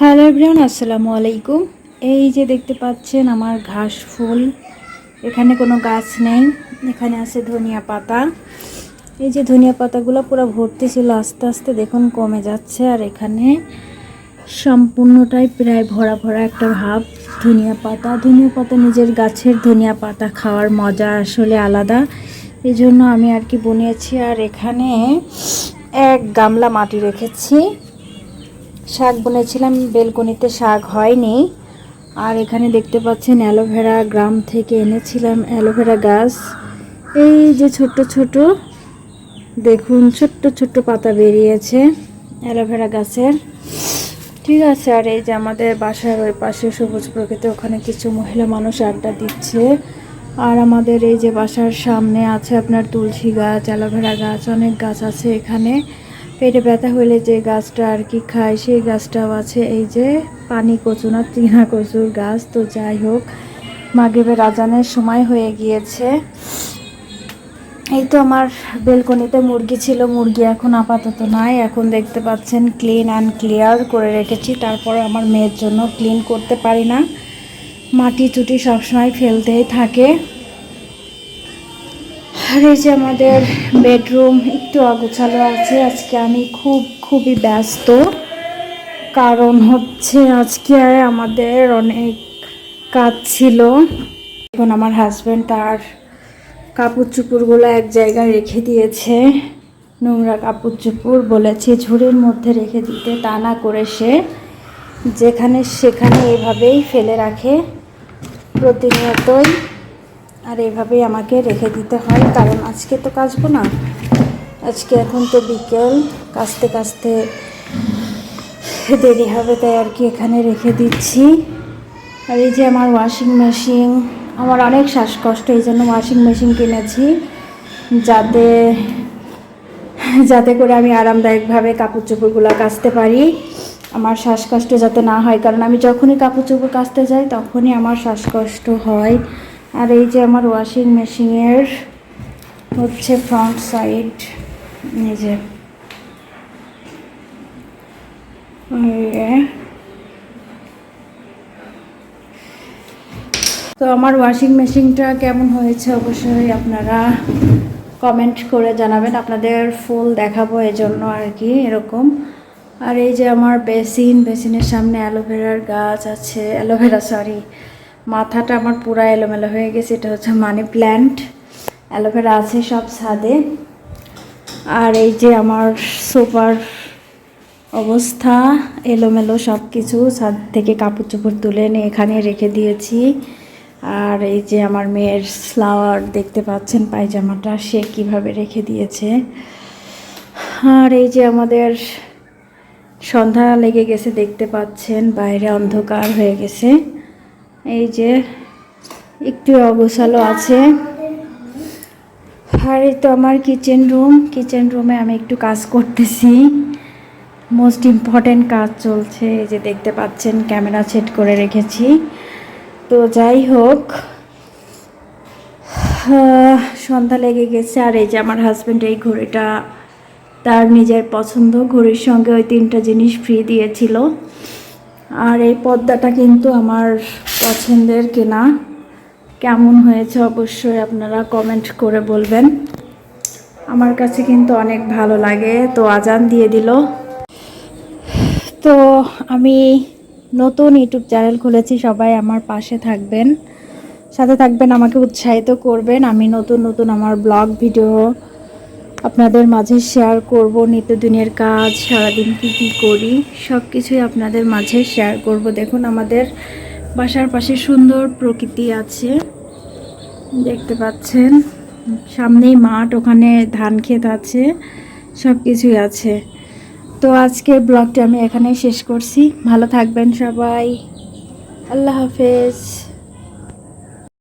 Hello everyone, আসসালামু আলাইকুম। এই যে দেখতে পাচ্ছেন আমার ঘাস ফুল। এখানে কোনো গাছ নেই, এখানে আছে ধনিয়া পাতা। এই যে ধনিয়া পাতাগুলো পুরো ভর্তি ছিল, আস্তে আস্তে দেখুন কমে যাচ্ছে। আর এখানে সম্পূর্ণটাই প্রায় ভরা ভরা একটা ভাব। ধনিয়া পাতা নিজের গাছের ধনিয়া পাতা খাওয়ার মজা আসলে আলাদা। এই জন্য আমি আর কি বুনিয়েছি। আর এখানে এক গামলা মাটি রেখেছি, শাক বুনেছিলাম, বেলকনিতে শাক হয়নি। আর এখানে দেখতে পাচ্ছেন অ্যালোভেরা, গ্রাম থেকে এনেছিলাম অ্যালোভেরা গাছ। এই যে ছোট্ট ছোট দেখুন, ছোট্ট ছোট্ট পাতা বেরিয়েছে অ্যালোভেরা গাছের। ঠিক আছে। আর এই যে আমাদের বাসার ওই পাশে সবুজ প্রকৃতি, ওখানে কিছু মহিলা মানুষ আড্ডা দিচ্ছে। আর আমাদের এই যে বাসার সামনে আছে আপনার তুলসী গাছ, অ্যালোভেরা গাছ, অনেক গাছ আছে এখানে। পেটে ব্যথা হলে যে গাছটা আর কি খায় সেই গাছটাও আছে। এই যে পানি কচু না চীনা কচুর গাছ। তো যাই হোক, মাগরিবের আজানের সময় হয়ে গিয়েছে। এই তো আমার বেলকনিতে মুরগি ছিল, মুরগি এখন আপাতত নাই। এখন দেখতে পাচ্ছেন ক্লিন অ্যান্ড ক্লিয়ার করে রেখেছি। তারপরে আমার মেয়ের জন্য ক্লিন করতে পারি না, মাটি চুটি সবসময় ফেলতেই থাকে। আর এই যে আমাদের বেডরুম একটু অগোছালো আছে। আজকে আমি খুবই ব্যস্ত, কারণ হচ্ছে আজকে আমাদের অনেক কাজ ছিল। এখন আমার হাজব্যান্ড তার কাপড় চোপড়গুলো এক জায়গায় রেখে দিয়েছে। নোংরা কাপড় চোপড় বলেছে ঝুড়ির মধ্যে রেখে দিতে, তা না করে সে যেখানে সেখানে এইভাবেই ফেলে রাখে প্রতিনিয়তই। আর এইভাবেই আমাকে রেখে দিতে হয়, কারণ আজকে তো কাচবো না। আজকে এখন তো বিকেল, কাচতে কাচতে দেরি হবে, তাই আর কি এখানে রেখে দিচ্ছি। আর এই যে আমার ওয়াশিং মেশিন, আমার অনেক শ্বাসকষ্ট, এই জন্য ওয়াশিং মেশিন কিনেছি, যাতে করে আমি আরামদায়কভাবে কাপড় চোপড়গুলো কাচতে পারি, আমার শ্বাসকষ্ট যাতে না হয়। কারণ আমি যখনই কাপড় চোপড় কাচতে যাই তখনই আমার শ্বাসকষ্ট হয়। আর এই যে আমার ওয়াশিং মেশিনের হচ্ছে ফ্রন্ট সাইড, এই যে তো আমার ওয়াশিং মেশিনটা কেমন হয়েছে অবশ্যই আপনারা কমেন্ট করে জানাবেন। আপনাদের ফুল দেখাবো এজন্য আর কি এরকম। আর এই যে আমার বেসিনের সামনে অ্যালোভেরার গাছ আছে, মাথাটা আমার পুরা এলোমেলো হয়ে গেছে। এটা হচ্ছে মানি প্ল্যান্ট, অ্যালোভেরা আছে সব ছাদে। আর এই যে আমার সোফার অবস্থা এলোমেলো সব কিছু, ছাদ থেকে কাপড় চোপড় তুলে এনে এখানে রেখে দিয়েছি। আর এই যে আমার মেয়ের ফ্লাওয়ার দেখতে পাচ্ছেন, পায়জামাটা সে কিভাবে রেখে দিয়েছে। আর এই যে আমাদের সন্ধ্যা লেগে গেছে, দেখতে পাচ্ছেন বাইরে অন্ধকার হয়ে গেছে। এই যে একটু অগোছালো আছে। আর এই তো আমার কিচেন রুমে আমি একটু কাজ করতেছি, মোস্ট ইম্পর্টেন্ট কাজ চলছে। এই যে দেখতে পাচ্ছেন ক্যামেরা সেট করে রেখেছি। তো যাই হোক, সন্ধ্যা লেগে গেছে। আর এই যে আমার হাজব্যান্ড এই ঘড়িটা তার নিজের পছন্দ, ঘড়ির সঙ্গে ওই 3টা জিনিস ফ্রি দিয়েছিল। আর এই পর্দাটা কিন্তু আমার পছন্দের কেনা। কেমন হয়েছে অবশ্যই আপনারা কমেন্ট করে বলবেন। আমার কাছে কিন্তু অনেক ভালো লাগে। তো আজান দিয়ে দিল। তো আমি নতুন ইউটিউব চ্যানেল খুলেছি, সবাই আমার পাশে থাকবেন, সাথে থাকবেন, আমাকে উৎসাহিত করবেন। আমি নতুন আমার ব্লগ ভিডিও আপনাদের মাঝে শেয়ার করব। নিত্যদিনের কাজ, সারাদিন কি করি সব কিছুই আপনাদের মাঝে শেয়ার করব। দেখুন আমাদের বাসার পাশে সুন্দর প্রকৃতি আছে, দেখতে পাচ্ছেন, সামনেই মাঠ, ওখানে ধান ক্ষেত আছে, সব কিছুই আছে। তো আজকের ব্লগটা আমি এখানেই শেষ করছি। ভালো থাকবেন সবাই, আল্লাহ হাফেজ।